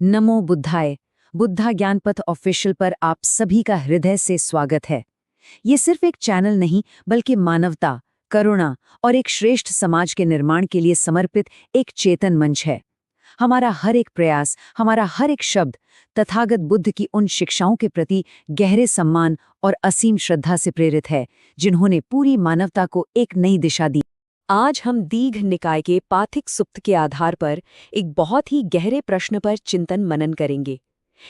नमो बुद्धाय। Buddha ज्ञानपथ official पर आप सभी का हृदय से स्वागत है। ये सिर्फ एक चैनल नहीं बल्कि मानवता, करुणा और एक श्रेष्ठ समाज के निर्माण के लिए समर्पित एक चेतन मंच है। हमारा हर एक प्रयास, हमारा हर एक शब्द तथागत बुद्ध की उन शिक्षाओं के प्रति गहरे सम्मान और असीम श्रद्धा से प्रेरित है, जिन्होंने पूरी मानवता को एक नई दिशा दी। आज हम दीघ निकाय के पाथिक सुक्त के आधार पर एक बहुत ही गहरे प्रश्न पर चिंतन मनन करेंगे।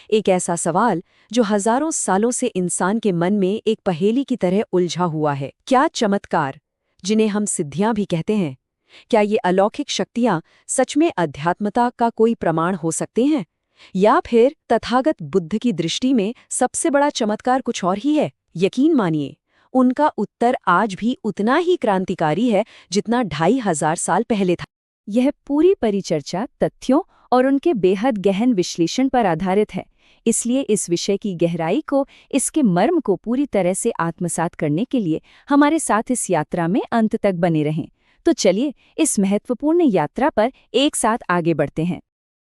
एक ऐसा सवाल जो हजारों सालों से इंसान के मन में एक पहेली की तरह उलझा हुआ है। क्या चमत्कार, जिन्हें हम सिद्धियां भी कहते हैं, क्या ये अलौकिक शक्तियां सच में अध्यात्मता का कोई प्रमाण हो सकते हैं, या फिर तथागत बुद्ध की दृष्टि में सबसे बड़ा चमत्कार कुछ और ही है? यकीन मानिए, उनका उत्तर आज भी उतना ही क्रांतिकारी है जितना 2500 साल पहले था। यह पूरी परिचर्चा तथ्यों और उनके बेहद गहन विश्लेषण पर आधारित है, इसलिए इस विषय की गहराई को, इसके मर्म को पूरी तरह से आत्मसात करने के लिए हमारे साथ इस यात्रा में अंत तक बने रहें। तो चलिए इस महत्वपूर्ण यात्रा पर एक साथ आगे बढ़ते हैं।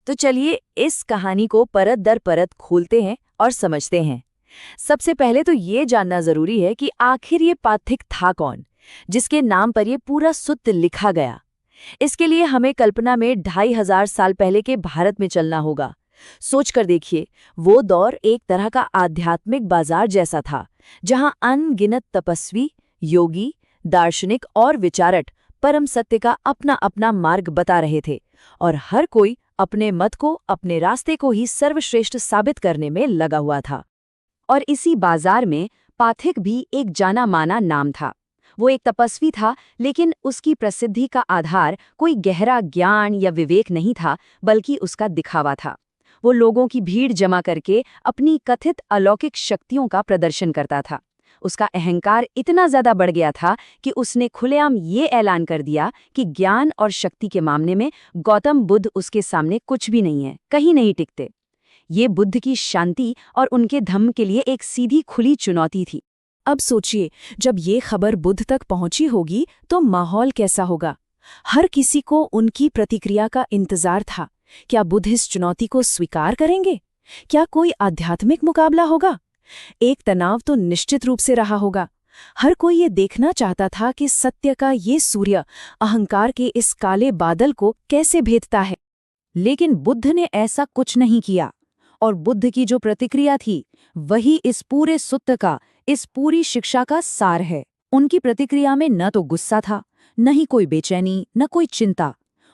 तो चलिए इस कहानी को परत दर परत खोलते हैं और समझते हैं। सबसे पहले तो ये जानना जरूरी है कि आखिर ये पाथिक था कौन, जिसके नाम पर ये पूरा सूत्र लिखा गया। इसके लिए हमें कल्पना में 2500 साल पहले के भारत में चलना होगा। सोचकर देखिए, वो दौर एक तरह का आध्यात्मिक बाजार जैसा था, जहां अनगिनत तपस्वी, योगी, दार्शनिक और विचारक परम सत्य का अपना अपना मार्ग बता रहे थे, और हर कोई अपने मत को, अपने रास्ते को ही सर्वश्रेष्ठ साबित करने में लगा हुआ था। और इसी बाजार में पाथिक भी एक जाना माना नाम था। वो एक तपस्वी था, लेकिन उसकी प्रसिद्धि का आधार कोई गहरा ज्ञान या विवेक नहीं था, बल्कि उसका दिखावा था। वो लोगों की भीड़ जमा करके अपनी कथित अलौकिक शक्तियों का प्रदर्शन करता था। उसका अहंकार इतना ज्यादा बढ़ गया था कि उसने खुलेआम ये ऐलान कर दिया कि ज्ञान और शक्ति के मामले में गौतम बुद्ध उसके सामने कुछ भी नहीं है, कहीं नहीं टिकते। ये बुद्ध की शांति और उनके धम्म के लिए एक सीधी खुली चुनौती थी। अब सोचिए, जब ये खबर बुद्ध तक पहुंची होगी तो माहौल कैसा होगा? हर किसी को उनकी प्रतिक्रिया का इंतजार था। क्या बुद्ध इस चुनौती को स्वीकार करेंगे? क्या कोई आध्यात्मिक मुकाबला होगा? एक तनाव तो निश्चित रूप से रहा होगा। हर कोई ये देखना चाहता था कि सत्य का ये सूर्य अहंकार के इस काले बादल को कैसे भेदता है। लेकिन बुद्ध ने ऐसा कुछ नहीं किया, और बुद्ध की जो प्रतिक्रिया थी वही इस पूरे सूत्र का, इस पूरी शिक्षा का सार है। उनकी प्रतिक्रिया में न तो गुस्सा था, न ही कोई बेचैनी, न कोई चिंता।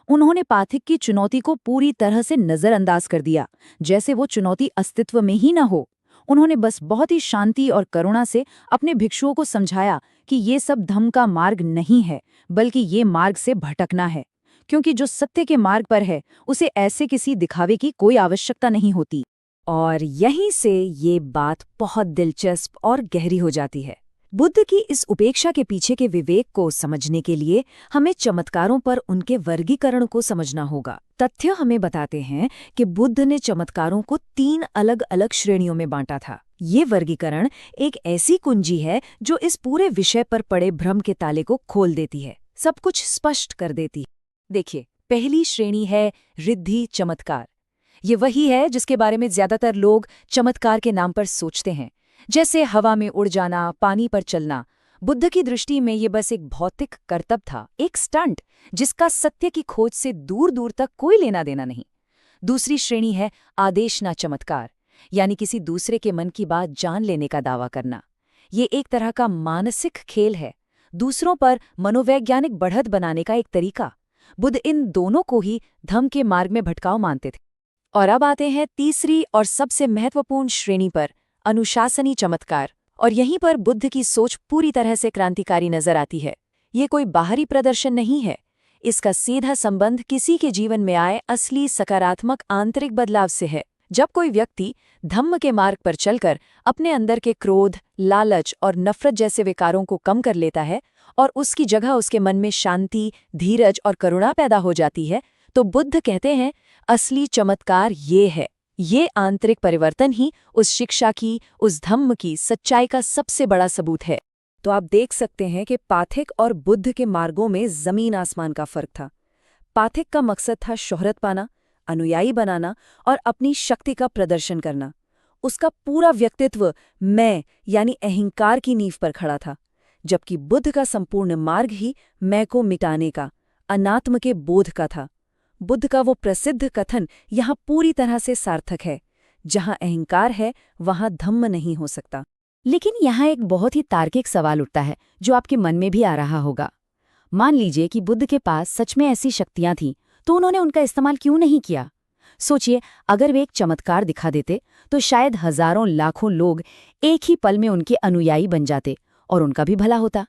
उन्होंने पाथिक की चुनौती को पूरी तरह से नजरअंदाज कर दिया, जैसे वो चुनौती अस्तित्व में ही न हो। उन्होंने बस बहुत ही शांति और करुणा से अपने भिक्षुओं को समझाया कि ये सब धम्म का मार्ग नहीं है, बल्कि ये मार्ग से भटकना है, क्योंकि जो सत्य के मार्ग पर है उसे ऐसे किसी दिखावे की कोई आवश्यकता नहीं होती। और यहीं से ये बात बहुत दिलचस्प और गहरी हो जाती है। बुद्ध की इस उपेक्षा के पीछे के विवेक को समझने के लिए हमें चमत्कारों पर उनके वर्गीकरण को समझना होगा। तथ्य हमें बताते हैं कि बुद्ध ने चमत्कारों को 3 अलग अलग श्रेणियों में बांटा था। ये वर्गीकरण एक ऐसी कुंजी है जो इस पूरे विषय पर पड़े भ्रम के ताले को खोल देती है, सब कुछ स्पष्ट कर देती है। देखिए, पहली श्रेणी है रिद्धि चमत्कार। ये वही है जिसके बारे में ज्यादातर लोग चमत्कार के नाम पर सोचते हैं, जैसे हवा में उड़ जाना, पानी पर चलना। बुद्ध की दृष्टि में ये बस एक भौतिक करतब था, एक स्टंट जिसका सत्य की खोज से दूर दूर तक कोई लेना देना नहीं। दूसरी श्रेणी है आदेशना चमत्कार, यानी किसी दूसरे के मन की बात जान लेने का दावा करना। ये एक तरह का मानसिक खेल है, दूसरों पर मनोवैज्ञानिक बढ़त बनाने का एक तरीका। बुद्ध इन दोनों को ही धम्म के मार्ग में भटकाव मानते थे। और अब आते हैं तीसरी और सबसे महत्वपूर्ण श्रेणी पर, अनुशासनी चमत्कार। और यहीं पर बुद्ध की सोच पूरी तरह से क्रांतिकारी नजर आती है। ये कोई बाहरी प्रदर्शन नहीं है, इसका सीधा संबंध किसी के जीवन में आए असली सकारात्मक आंतरिक बदलाव से है। जब कोई व्यक्ति धम्म के मार्ग पर चलकर अपने अंदर के क्रोध, लालच और नफरत जैसे विकारों को कम कर लेता है और उसकी जगह उसके मन में शांति, धीरज और करुणा पैदा हो जाती है, तो बुद्ध कहते हैं असली चमत्कार ये है। ये आंतरिक परिवर्तन ही उस शिक्षा की, उस धम्म की सच्चाई का सबसे बड़ा सबूत है। तो आप देख सकते हैं कि पाथिक और बुद्ध के मार्गों में जमीन आसमान का फर्क था। पाथिक का मकसद था शोहरत पाना, अनुयायी बनाना और अपनी शक्ति का प्रदर्शन करना। उसका पूरा व्यक्तित्व मैं यानी अहंकार की नींव पर खड़ा था, जबकि बुद्ध का संपूर्ण मार्ग ही मैं को मिटाने का, अनात्म के बोध का था। बुद्ध का वो प्रसिद्ध कथन यहाँ पूरी तरह से सार्थक है, जहाँ अहंकार है वहाँ धम्म नहीं हो सकता। लेकिन यहाँ एक बहुत ही तार्किक सवाल उठता है जो आपके मन में भी आ रहा होगा। मान लीजिए कि बुद्ध के पास सच में ऐसी शक्तियां थीं, तो उन्होंने उनका इस्तेमाल क्यों नहीं किया? सोचिए, अगर वे एक चमत्कार दिखा देते तो शायद हजारों लाखों लोग एक ही पल में उनके अनुयायी बन जाते और उनका भी भला होता।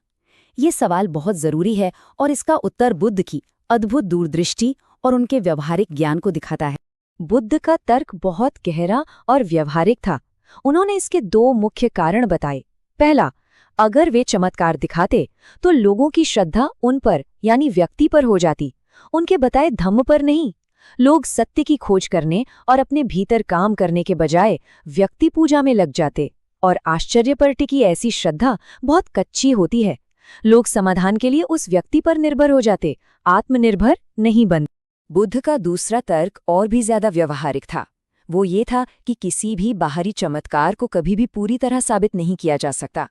ये सवाल बहुत जरूरी है और इसका उत्तर बुद्ध की अद्भुत दूरदृष्टि और उनके व्यवहारिक ज्ञान को दिखाता है। बुद्ध का तर्क बहुत गहरा और व्यवहारिक था। उन्होंने इसके दो मुख्य कारण बताए। पहला, अगर वे चमत्कार दिखाते तो लोगों की श्रद्धा उन पर यानी व्यक्ति पर हो जाती, उनके बताए धम्म पर नहीं। लोग सत्य की खोज करने और अपने भीतर काम करने के बजाय व्यक्ति पूजा में लग जाते, और आश्चर्य पर टिकी ऐसी श्रद्धा बहुत कच्ची होती है। लोग समाधान के लिए उस व्यक्ति पर निर्भर हो जाते, आत्मनिर्भर नहीं बन। बुद्ध का दूसरा तर्क और भी ज्यादा व्यवहारिक था। वो ये था कि किसी भी बाहरी चमत्कार को कभी भी पूरी तरह साबित नहीं किया जा सकता।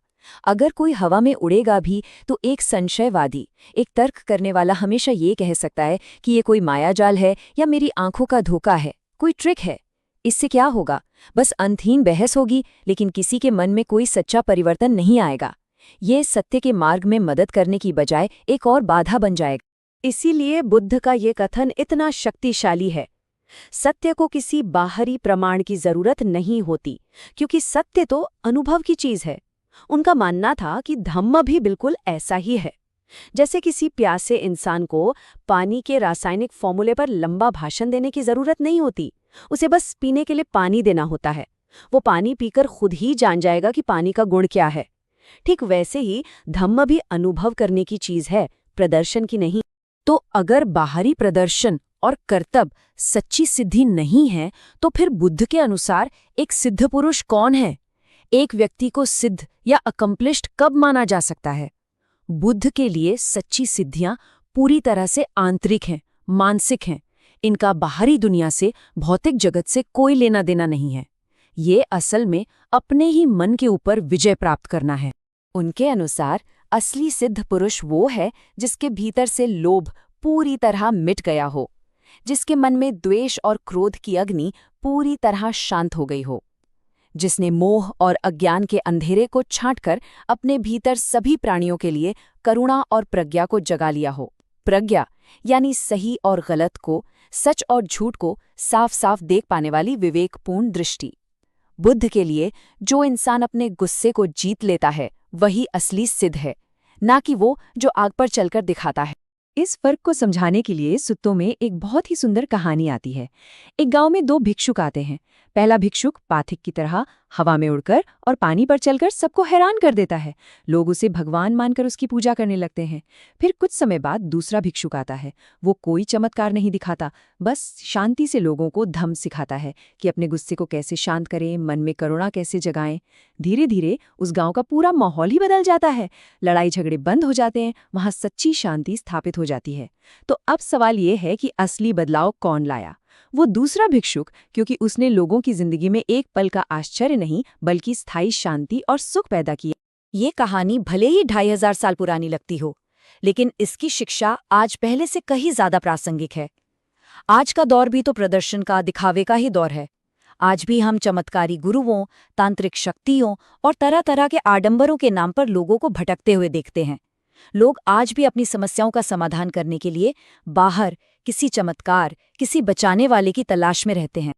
अगर कोई हवा में उड़ेगा भी तो एक संशयवादी, एक तर्क करने वाला हमेशा ये कह सकता है कि ये कोई मायाजाल है या मेरी आंखों का धोखा है, कोई ट्रिक है। इससे क्या होगा? बस अंतहीन बहस होगी, लेकिन किसी के मन में कोई सच्चा परिवर्तन नहीं आएगा। ये सत्य के मार्ग में मदद करने की बजाय एक और बाधा बन जाएगा। इसीलिए बुद्ध का ये कथन इतना शक्तिशाली है। सत्य को किसी बाहरी प्रमाण की जरूरत नहीं होती, क्योंकि सत्य तो अनुभव की चीज है। उनका मानना था कि धम्म भी बिल्कुल ऐसा ही है। जैसे किसी प्यासे इंसान को पानी के रासायनिक फॉर्मूले पर लंबा भाषण देने की जरूरत नहीं होती, उसे बस पीने के लिए पानी देना होता है। वो पानी पीकर खुद ही जान जाएगा कि पानी का गुण क्या है। ठीक वैसे ही धम्म भी अनुभव करने की चीज है, प्रदर्शन की नहीं। तो अगर बाहरी प्रदर्शन और कर्तव्य सच्ची सिद्धि नहीं है, तो फिर बुद्ध के अनुसार एक सिद्ध पुरुष कौन है? एक व्यक्ति को सिद्ध या अकम्प्लिश्ड कब माना जा सकता है? बुद्ध के लिए सच्ची सिद्धियां पूरी तरह से आंतरिक हैं, मानसिक हैं। इनका बाहरी दुनिया से, भौतिक जगत से कोई लेना देना नहीं है। ये असल में अपने ही मन के ऊपर विजय प्राप्त करना है। उनके अनुसार असली सिद्ध पुरुष वो है जिसके भीतर से लोभ पूरी तरह मिट गया हो, जिसके मन में द्वेष और क्रोध की अग्नि पूरी तरह शांत हो गई हो, जिसने मोह और अज्ञान के अंधेरे को छांटकर अपने भीतर सभी प्राणियों के लिए करुणा और प्रज्ञा को जगा लिया हो। प्रज्ञा यानी सही और गलत को, सच और झूठ को साफ साफ देख पाने वाली विवेकपूर्ण दृष्टि। बुद्ध के लिए जो इंसान अपने गुस्से को जीत लेता है वही असली सिद्ध है, ना कि वो जो आग पर चलकर दिखाता है। इस फर्क को समझाने के लिए सुत्तों में एक बहुत ही सुंदर कहानी आती है। एक गांव में दो भिक्षुक आते हैं। पहला भिक्षुक पाथिक की तरह हवा में उड़कर और पानी पर चलकर सबको हैरान कर देता है। लोग उसे भगवान मानकर उसकी पूजा करने लगते हैं। फिर कुछ समय बाद दूसरा भिक्षुक आता है। वो कोई चमत्कार नहीं दिखाता, बस शांति से लोगों को धम्म सिखाता है कि अपने गुस्से को कैसे शांत करें, मन में करुणा कैसे जगाएं। धीरे धीरे उस गांव का पूरा माहौल ही बदल जाता है। लड़ाई झगड़े बंद हो जाते हैं, वहां सच्ची शांति स्थापित हो जाती है। तो अब सवाल ये है कि असली बदलाव कौन लाया? वो दूसरा भिक्षुक, क्योंकि उसने लोगों की जिंदगी में एक पल का आश्चर्य नहीं बल्कि स्थायी शांति और सुख पैदा किया। ये कहानी भले ही 2500 साल पुरानी लगती हो, लेकिन इसकी शिक्षा आज पहले से कहीं ज्यादा प्रासंगिक है। आज का दौर भी तो प्रदर्शन का, दिखावे का ही दौर है। आज भी हम चमत्कारी गुरुओं, तांत्रिक शक्तियों और तरह तरह के आडंबरों के नाम पर लोगों को भटकते हुए देखते हैं। लोग आज भी अपनी समस्याओं का समाधान करने के लिए बाहर किसी चमत्कार, किसी बचाने वाले की तलाश में रहते हैं।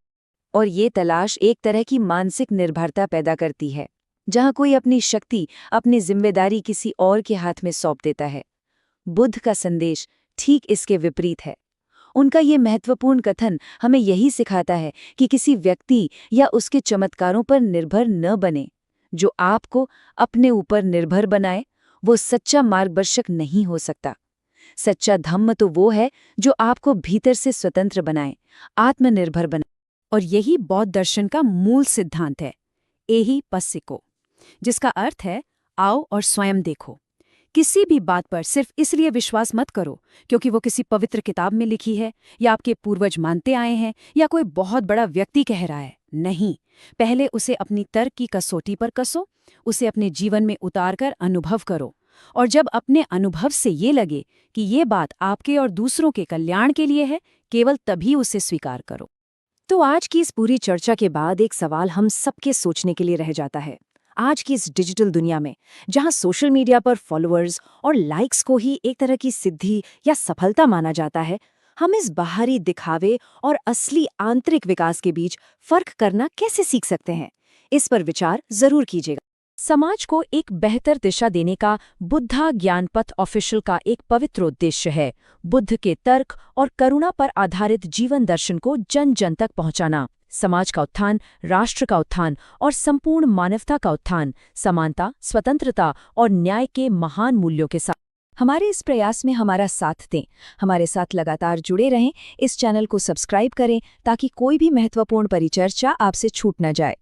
और ये तलाश एक तरह की मानसिक निर्भरता पैदा करती है, जहां कोई अपनी शक्ति, अपनी जिम्मेदारी किसी और के हाथ में सौंप देता है। बुद्ध का संदेश ठीक इसके विपरीत है। उनका ये महत्वपूर्ण कथन हमें यही सिखाता है कि किसी व्यक्ति या उसके चमत्कारों पर निर्भर न बने। जो आपको अपने ऊपर निर्भर बनाए वो सच्चा मार्गदर्शक नहीं हो सकता। सच्चा धम्म तो वो है जो आपको भीतर से स्वतंत्र बनाए, आत्मनिर्भर बनाए। और यही बौद्ध दर्शन का मूल सिद्धांत है, एहि पस्सिको, जिसका अर्थ है आओ और स्वयं देखो। किसी भी बात पर सिर्फ इसलिए विश्वास मत करो क्योंकि वो किसी पवित्र किताब में लिखी है या आपके पूर्वज मानते आए हैं या कोई बहुत बड़ा व्यक्ति कह रहा है। नहीं, पहले उसे अपनी तर्क की कसौटी पर कसो, उसे अपने जीवन में उतारकर अनुभव करो, और जब अपने अनुभव से ये लगे कि ये बात आपके और दूसरों के कल्याण के लिए है, केवल तभी उसे स्वीकार करो। तो आज की इस पूरी चर्चा के बाद एक सवाल हम सबके सोचने के लिए रह जाता है। आज की इस डिजिटल दुनिया में, जहां सोशल मीडिया पर फॉलोअर्स और लाइक्स को ही एक तरह की सिद्धि या सफलता माना जाता है, हम इस बाहरी दिखावे और असली आंतरिक विकास के बीच फर्क करना कैसे सीख सकते हैं? इस पर विचार जरूर कीजिएगा। समाज को एक बेहतर दिशा देने का बुद्धा ज्ञानपथ ऑफिशियल का एक पवित्र उद्देश्य है बुद्ध के तर्क और करुणा पर आधारित जीवन दर्शन को जन जन तक पहुंचाना। समाज का उत्थान, राष्ट्र का उत्थान और संपूर्ण मानवता का उत्थान समानता, स्वतंत्रता और न्याय के महान मूल्यों के साथ। हमारे इस प्रयास में हमारा साथ दें, हमारे साथ लगातार जुड़े रहें। इस चैनल को सब्सक्राइब करें ताकि कोई भी महत्वपूर्ण परिचर्चा आपसे छूट न जाए।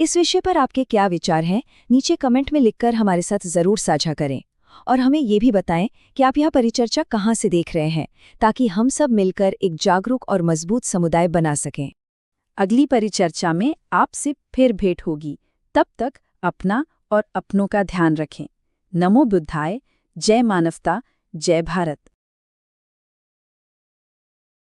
इस विषय पर आपके क्या विचार हैं, नीचे कमेंट में लिखकर हमारे साथ जरूर साझा करें, और हमें ये भी बताएं कि आप यह परिचर्चा कहाँ से देख रहे हैं, ताकि हम सब मिलकर एक जागरूक और मजबूत समुदाय बना सकें। अगली परिचर्चा में आपसे फिर भेंट होगी। तब तक अपना और अपनों का ध्यान रखें। नमो बुद्धाय। जय मानवता, जय भारत।